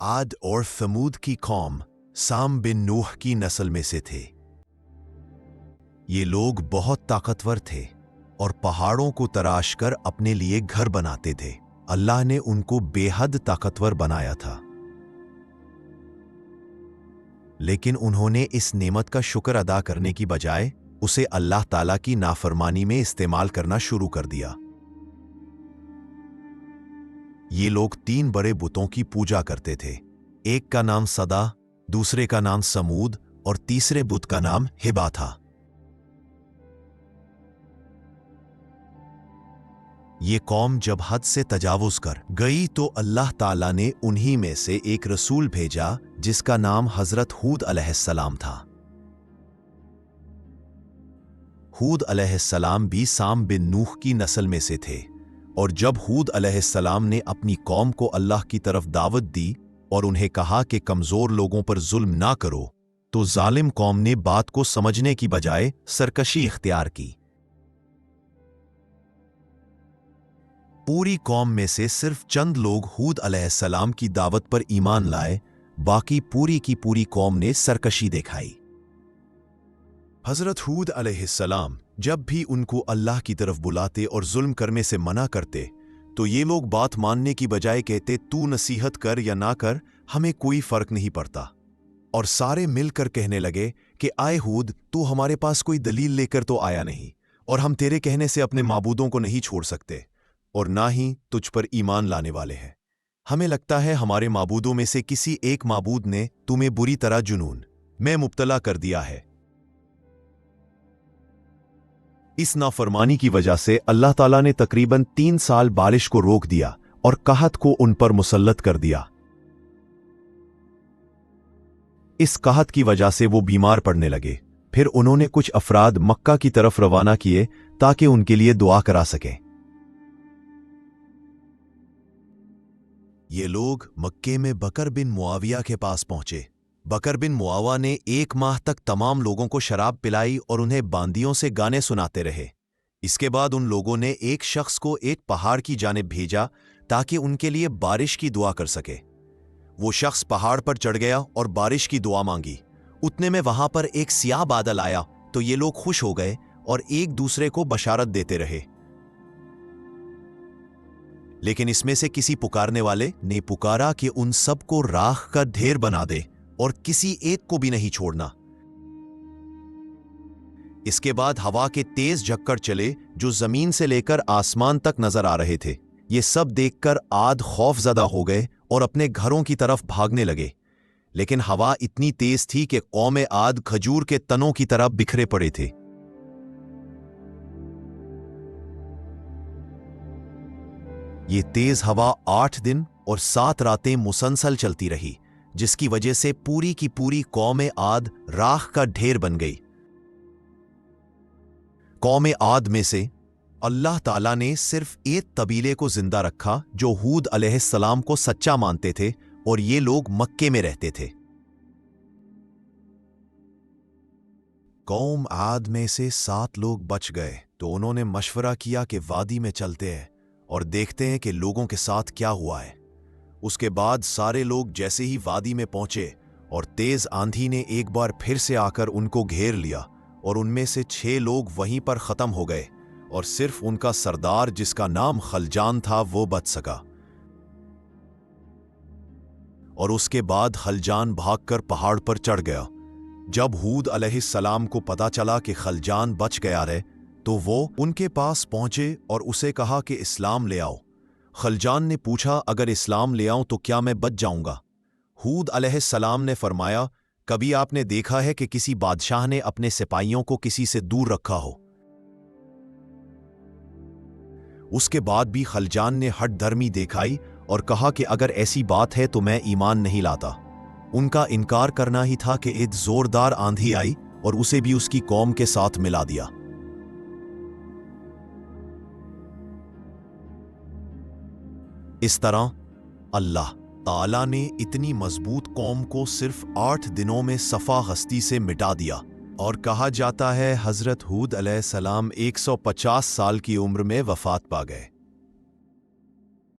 आद और समूद की कौम साम बिन नूह की नस्ल में से थे। ये लोग बहुत ताकतवर थे और पहाड़ों को तराश कर अपने लिए घर बनाते थे। अल्लाह ने उनको बेहद ताकतवर बनाया था, लेकिन उन्होंने इस नेमत का शुक्र अदा करने की बजाय उसे अल्लाह ताला की नाफरमानी में इस्तेमाल करना शुरू कर दिया। ये लोग 3 बड़े बुतों की पूजा करते थे। एक का नाम सदा, दूसरे का नाम समूद और तीसरे बुत का नाम हिबा था। ये कौम जब हद से तजावुज कर गई तो अल्लाह ताला ने उन्हीं में से एक रसूल भेजा जिसका नाम हजरत हूद अलैहिस्सलाम था। हूद अलैहिस्सलाम भी साम बिन नूह की नस्ल में से थे, और जब हूद अलैहिस्सलाम ने अपनी कौम को अल्लाह की तरफ दावत दी और उन्हें कहा कि कमजोर लोगों पर जुल्म ना करो, तो जालिम कौम ने बात को समझने की बजाय सरकशी इख्तियार की। पूरी कौम में से सिर्फ चंद लोग हूद अलैहिस्सलाम की दावत पर ईमान लाए, बाकी पूरी की पूरी कौम ने सरकशी दिखाई। हजरत हूद अलैहिस्सलाम जब भी उनको अल्लाह की तरफ बुलाते और जुल्म करने से मना करते, तो ये लोग बात मानने की बजाय कहते, तू नसीहत कर या ना कर, हमें कोई फर्क नहीं पड़ता। और सारे मिलकर कहने लगे कि आए हूद, तू हमारे पास कोई दलील लेकर तो आया नहीं, और हम तेरे कहने से अपने माबूदों को नहीं छोड़ सकते, और ना ही तुझ पर ईमान लाने वाले हैं। हमें लगता है हमारे माबूदों में से किसी एक माबूद ने तुम्हें बुरी तरह जुनून में मुब्तला कर दिया है। इस नाफरमानी की वजह से अल्लाह ताला ने तकरीबन 3 साल बारिश को रोक दिया और कहत को उन पर मुसल्लत कर दिया। इस कहत की वजह से वो बीमार पड़ने लगे। फिर उन्होंने कुछ अफराद मक्का की तरफ रवाना किए ताकि उनके लिए दुआ करा सकें। ये लोग मक्के में बकर बिन मुआविया के पास पहुंचे। बकर बिन मुआवा ने 1 माह तक तमाम लोगों को शराब पिलाई और उन्हें बांदियों से गाने सुनाते रहे। इसके बाद उन लोगों ने एक शख्स को एक पहाड़ की जानिब भेजा ताकि उनके लिए बारिश की दुआ कर सके। वो शख्स पहाड़ पर चढ़ गया और बारिश की दुआ मांगी। उतने में वहां पर एक सियाह बादल आया तो ये लोग खुश हो गए और एक दूसरे को बशारत देते रहे। लेकिन इसमें से किसी पुकारने वाले ने पुकारा कि उन सबको राख का ढेर बना दे और किसी एक को भी नहीं छोड़ना। इसके बाद हवा के तेज झक्कड़ चले जो जमीन से लेकर आसमान तक नजर आ रहे थे। ये सब देखकर आद खौफजदा हो गए और अपने घरों की तरफ भागने लगे। लेकिन हवा इतनी तेज थी कि कौम आद खजूर के तनों की तरह बिखरे पड़े थे। ये तेज हवा 8 दिन और 7 रातें मुसलसल चलती रही, जिसकी वजह से पूरी की पूरी कौम आद राख का ढेर बन गई। कौम आद में से अल्लाह ताला ने सिर्फ एक कबीले को जिंदा रखा जो हूद अलैहिस्सलाम को सच्चा मानते थे, और ये लोग मक्के में रहते थे। कौम आद में से 7 लोग बच गए तो उन्होंने मशवरा किया कि वादी में चलते हैं और देखते हैं कि लोगों के साथ क्या हुआ है। उसके बाद सारे लोग जैसे ही वादी में पहुंचे और तेज आंधी ने एक बार फिर से आकर उनको घेर लिया, और उनमें से 6 लोग वहीं पर खत्म हो गए, और सिर्फ उनका सरदार जिसका नाम खलजान था वो बच सका। और उसके बाद खलजान भागकर पहाड़ पर चढ़ गया। जब हूद अलैहिस्सलाम को पता चला कि खलजान बच गया है तो वो उनके पास पहुंचे और उसे कहा कि इस्लाम ले आओ। खलजान ने पूछा, अगर इस्लाम ले आऊं तो क्या मैं बच जाऊंगा? हूद अलैहिस्सलाम ने फरमाया, कभी आपने देखा है कि किसी बादशाह ने अपने सिपाहियों को किसी से दूर रखा हो? उसके बाद भी खलजान ने हठ धर्मी दिखाई और कहा कि अगर ऐसी बात है तो मैं ईमान नहीं लाता। उनका इनकार करना ही था कि एक जोरदार आंधी आई और उसे भी उसकी कौम के साथ मिला दिया। इस तरह अल्लाह ताला ने इतनी मजबूत कौम को सिर्फ 8 दिनों में सफा हस्ती से मिटा दिया, और कहा जाता है हजरत हूद अलैहिस्सलाम 150 साल की उम्र में वफात पा गए।